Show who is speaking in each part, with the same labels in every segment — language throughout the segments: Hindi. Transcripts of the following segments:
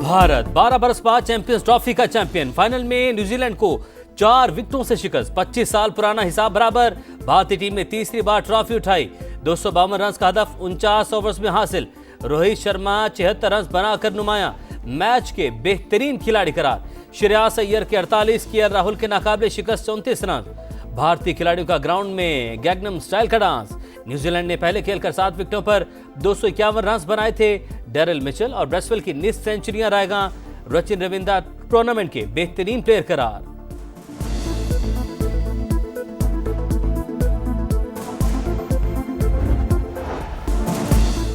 Speaker 1: भारत 12 बरस बाद चैंपियंस ट्रॉफी का चैंपियन। फाइनल में न्यूजीलैंड को 4 विकेटों से शिकस्त। 25 साल पुराना हिसाब बराबर। भारतीय टीम ने तीसरी बार ट्रॉफी उठाई। 252 रन का हदफ 49 ओवर्स में हासिल। रोहित शर्मा 76 रन बनाकर नुमाया, मैच के बेहतरीन खिलाड़ी करार। श्रेयस अय्यर के 48, केएल राहुल के नाकाबिले शिकस्त 34 रन। भारतीय खिलाड़ियों का ग्राउंड में गैगनम स्टाइल का डांस। न्यूजीलैंड ने पहले खेलकर 7 विकेटों पर 251 रन बनाए थे। डेरिल मिचेल और ब्रेसवेल की निस्फ सेंचुरियां रहेगा। रचिन रविंद्रा टूर्नामेंट के बेहतरीन प्लेयर करार।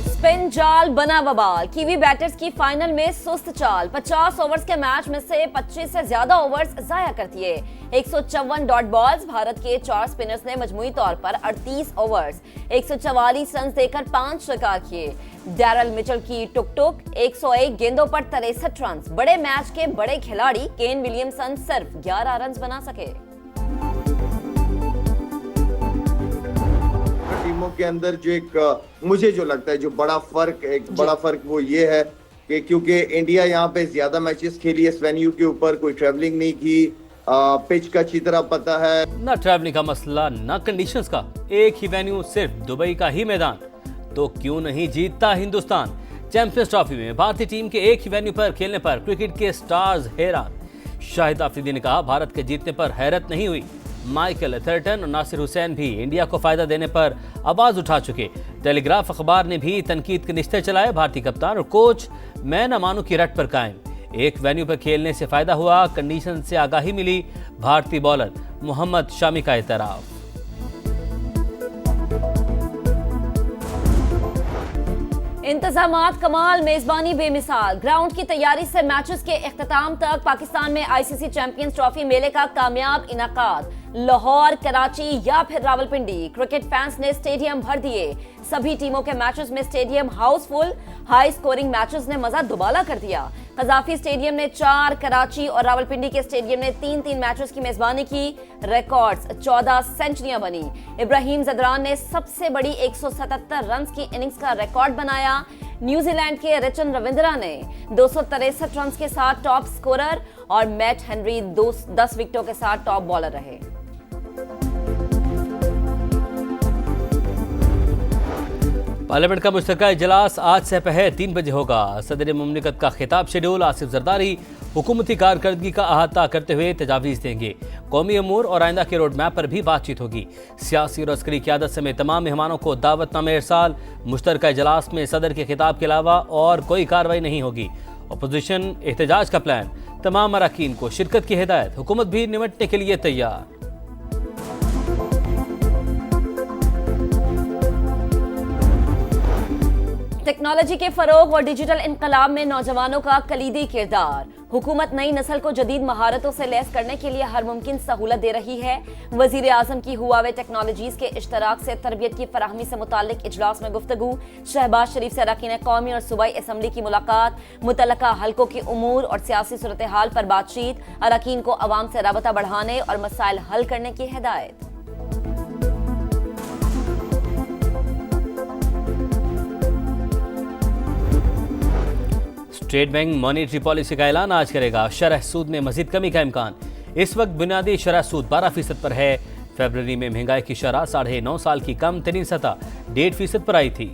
Speaker 2: स्पिन जाल बना बवाल। कीवी बैटर्स की फाइनल में सुस्त चाल। 50 ओवर्स के मैच में से 25 से ज्यादा ओवर्स जाया कर दिए। 154 डॉट बॉल्स। भारत के 4 स्पिनर्स ने मजमूई तौर पर 38 ओवर्स 144 रन देकर 5 शिकार किए। डेरिल मिचेल की टुक टुक 101 गेंदों पर 63 रन। बड़े मैच के बड़े खिलाड़ी केन विलियमसन सिर्फ 11 रन बना सके।
Speaker 3: टीमों के अंदर जो एक मुझे जो लगता है जो बड़ा फर्क वो ये है कि क्योंकि इंडिया यहाँ पे ज्यादा मैचेस खेली है इस वेन्यू के ऊपर, कोई ट्रैवलिंग नहीं की, पिच का अच्छी तरह पता है।
Speaker 1: ना ट्रैवलिंग का मसला ना कंडीशंस का, एक ही वेन्यू, सिर्फ दुबई का ही मैदान। तो क्यों नहीं जीतता हिंदुस्तान। चैंपियंस ट्रॉफी में भारतीय टीम के एक ही वेन्यू पर खेलने पर क्रिकेट के स्टार्स हैरान। शाहिद आफरीदी ने कहा, भारत के जीतने पर हैरत नहीं हुई। माइकल एथरटन और नासिर हुसैन भी इंडिया को फायदा देने पर आवाज उठा चुके। टेलीग्राफ अखबार ने भी तनकीद के निश्चय चलाए। भारतीय कप्तान और कोच मैं न मानू की रट पर कायम। एक वेन्यू पर खेलने से फायदा हुआ, कंडीशन से आगाही मिली। भारतीय बॉलर मोहम्मद शामी का एतराफ।
Speaker 2: इंतजामात कमाल, मेजबानी बेमिसाल। ग्राउंड की तैयारी से मैचेस के इख्तिताम तक पाकिस्तान में आईसीसी चैंपियंस ट्रॉफी मेले का कामयाब इनाकाद। लाहौर, कराची या फिर रावलपिंडी, क्रिकेट फैंस ने स्टेडियम भर दिए। सभी टीमों के मैचेस में stadium Housefull. High scoring matches ने मजा दुबाला कर दिया। कजाफी स्टेडियम ने 4, कराची और रावलपिंडी के स्टेडियम ने 3-3 मैचेस की मेजबानी की। रिकॉर्ड्स 14 सेंचुरियां बनी। इब्राहिम जदरान ने सबसे बड़ी 177 रन की इनिंग्स का रिकॉर्ड बनाया। न्यूजीलैंड के रचिन रविंद्रा ने 263 रन के साथ टॉप स्कोरर और मैट हेनरी 10 विकेटों के साथ टॉप बॉलर रहे।
Speaker 1: पार्लियामेंट का मुश्तरका इजलास आज से पहले 3 बजे होगा। सदर मुमलिकत का खिताब शेड्यूल। आसिफ जरदारी हुकूमती कारकर्दगी का अहाता करते हुए तजावीज़ देंगे। कौमी अमूर और आइंदा के रोड मैप पर भी बातचीत होगी। सियासी और अस्करी क़यादत समेत तमाम मेहमानों को दावतनामे इरसाल। मुश्तरका इजलास में सदर के खिताब के अलावा और कोई कार्रवाई नहीं होगी। अपोजिशन एहतजाज का प्लान। तमाम अरकान को शिरकत की हिदायत। हुकूमत भी निमटने के लिए तैयार।
Speaker 2: टेक्नोलॉजी के फरोग और डिजिटल इनकलाब में नौजवानों का कलीदी किरदार। हुकूमत नई नस्ल को जदीद महारतों से लैस करने के लिए हर मुमकिन सहूलत दे रही है। वजीर आजम की हुआवे टेक्नोलॉजीज के इश्तराक से तरबियत की फराहमी से मुतालिक इजलास में गुफ्तगू। शहबाज शरीफ से अरकान कौमी और सूबाई असम्बली की मुलाकात। मुतल्लका हल्कों के उमूर और सियासी सूरत हाल पर बातचीत। अरकान को अवाम से राबता बढ़ाने और मसाइल हल करने की हिदायत।
Speaker 1: स्टेट बैंक मॉनेटरी पॉलिसी का ऐलान आज करेगा। शरह सूद में मजीद कमी का इम्कान। इस वक्त बुनियादी शरह सूद 12% पर है। फरवरी में महंगाई की शरह 9.5 साल की कम तरीन सतह 1.5% पर आई थी।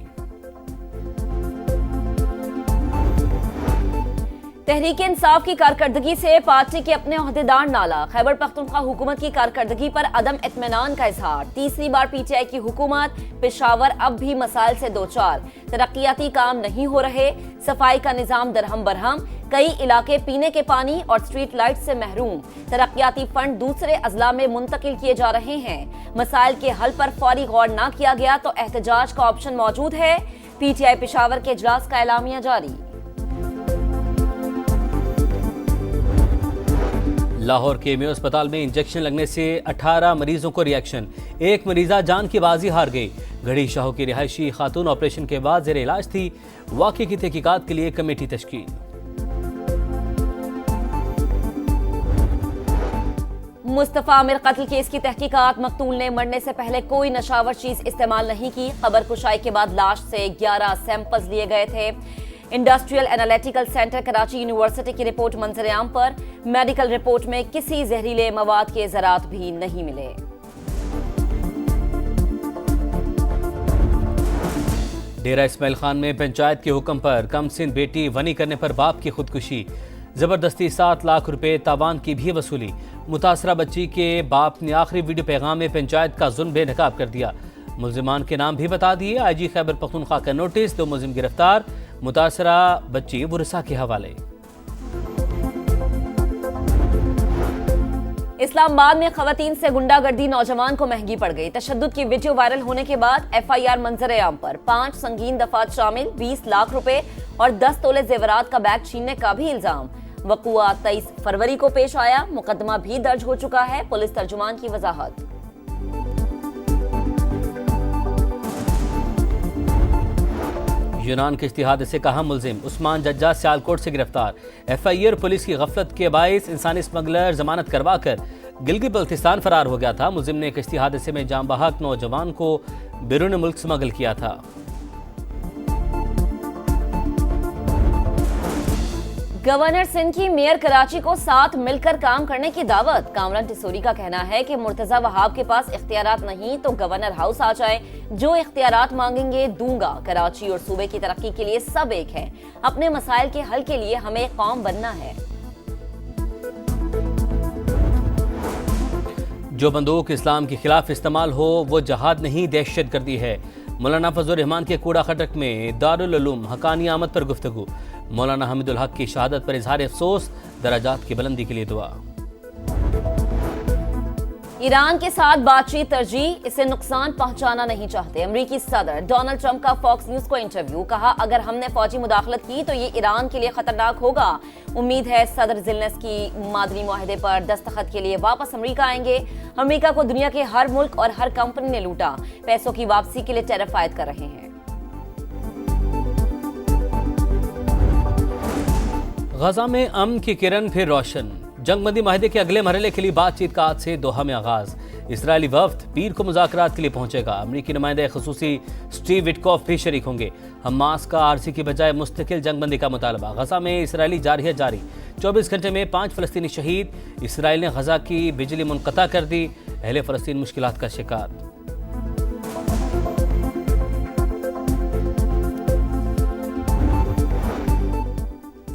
Speaker 2: तहरीक इंसाफ की कारकर्दगी से पार्टी के अपने ओहदेदार नाला। खैबर पख्तूनख्वा हुकूमत की कारकर्दगी पर अदम इत्मीनान का इजहार। तीसरी बार पीटीआई की हुकूमत। पेशावर अब भी मसाइल से दो चार। तरक्याती काम नहीं हो रहे। सफाई का निजाम दरहम बरहम। कई इलाके पीने के पानी और स्ट्रीट लाइट से महरूम। तरक्याती फंड दूसरे अजला में मुंतकिल किए जा रहे हैं। मसाइल के हल पर फौरी गौर न किया गया तो एहतजाज का ऑप्शन मौजूद है। पीटीआई पेशावर के इजलास का एलामिया जारी।
Speaker 1: लाहौर के मेयो अस्पताल में इंजेक्शन लगने से 18 मरीजों को रिएक्शन। एक मरीजा जान की बाजी हार गई। घड़ी शाह की रिहायशी खातून ऑपरेशन के बाद जेर इलाज थी। वाक़े की तहकीकात के लिए कमेटी तश्कील।
Speaker 2: मुस्तफा आमिर कत्ल केस की तहकीकात। मकतूल ने मरने से पहले कोई नशावर चीज इस्तेमाल नहीं की। खबर कुशाई के बाद लाश से 11 सैंपल्स लिए गए थे। Industrial analytical centre Karachi university की रिपोर्ट मंजर-ए-आम पर। मेडिकल रिपोर्ट में किसी जहरीले मवाद के ज़रात भी नहीं मिले।
Speaker 1: डेरा इस्माइल खान में पंचायत के हुक्म पर कमसिन बेटी वनी करने पर बाप की खुदकुशी। जबरदस्ती 7 लाख रुपए तावान की भी वसूली। मुतासरा बच्ची के बाप ने आखिरी वीडियो पैगाम में पंचायत का जुल्म बेनकाब कर दिया। मुल्जिमान के नाम भी बता दिए। IG खैबर पख्तूनख्वा का नोटिस, 2 मुल्जिम गिरफ्तार। मुतासरा बच्ची वुरसा के हवाले।
Speaker 2: इस्लामाबाद में खवातीन से गुंडागर्दी नौजवान को महंगी पड़ गई। तशद्दुद की वीडियो वायरल होने के बाद FIR मंजर-ए-आम पर। 5 संगीन दफात शामिल, 20 लाख रुपए और 10 तोले जेवरात का बैग छीनने का भी इल्जाम। वक़ुआ 23 फरवरी को पेश आया। मुकदमा भी दर्ज हो चुका है। पुलिस तर्जुमान की वजाहत।
Speaker 1: यूनान के इज्तिहाद से कहा मुल्जिम उस्मान जज्जा सियालकोट से गिरफ्तार। FIR पुलिस की गफलत के बायस इंसानी स्मगलर जमानत करवा कर गिलगित बल्तिस्तान फरार हो गया था। मुल्जिम ने एक इज्तिहाद से में जाम बहक नौजवान को बैरून मुल्क स्मगल किया था।
Speaker 2: गवर्नर सिंध की मेयर कराची को साथ मिलकर काम करने की दावत। कामरान टिसोरी का कहना है कि मुर्तजा वहाब के पास इख्तियारात नहीं तो गवर्नर हाउस आ जाए, जो इख्तियारात मांगेंगे दूंगा। कराची और सूबे की तरक्की के लिए सब एक है। अपने मसाइल के हल के लिए हमें कौम बनना है।
Speaker 1: जो बंदूक इस्लाम के खिलाफ इस्तेमाल हो वो जहाद नहीं दहशत गर्दी है। मौलाना फजल रहमान के कूड़ा खटक में दारुल उलूम हकानी आमद पर गुफ्तगू। मौलाना हमीदुल हक की शहादत पर इजहार अफसोस, दराजात की बुलंदी के लिए दुआ।
Speaker 2: ईरान के साथ बातचीत तरजीह, इसे नुकसान पहुंचाना नहीं चाहते। अमेरिकी सदर डोनाल्ड ट्रंप का फॉक्स न्यूज को इंटरव्यू। कहा अगर हमने फौजी मुदाखलत की तो ये ईरान के लिए खतरनाक होगा। उम्मीद है सदर ज़ेलेंस्की मादनी मुआहदे पर दस्तखत के लिए वापस अमेरिका आएंगे। अमेरिका को दुनिया के हर मुल्क और हर कंपनी ने लूटा। पैसों की वापसी के लिए टेरिफ आयद कर रहे हैं।
Speaker 1: गजा में अमन की किरण फिर रोशन। जंगबंदी माहिदे के अगले मरहले के लिए बातचीत का आज से दोहा में आगाज। इसराइली वफ्द पीर को मुज़ाकरात के लिए पहुंचेगा। अमरीकी नुमाइंदे खुसूसी स्टीव विटकॉफ भी शरीक होंगे। हमास का आरसी की बजाय मुस्तकिल जंगबंदी का मुतालबा। गजा में इसराइली जारी 24 घंटे में 5 फलस्तीनी शहीद। इसराइल ने गजा की बिजली मुनक़ता कर दी। अहले फ़लस्तीन मुश्किलात का शिकार।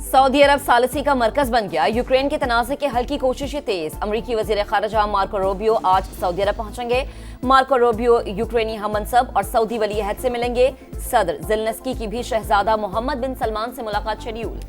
Speaker 2: सऊदी अरब सालिसी का मरकज बन गया। यूक्रेन के तनाज़े के हल की कोशिशें तेज। अमरीकी वज़ीर ख़ारिजा मार्को रूबियो आज सऊदी अरब पहुंचेंगे। मार्को रूबियो यूक्रेनी हममनसब और सऊदी वली अहद से मिलेंगे। सदर ज़ेलेंस्की की भी शहजादा मोहम्मद बिन सलमान से मुलाकात शेड्यूल।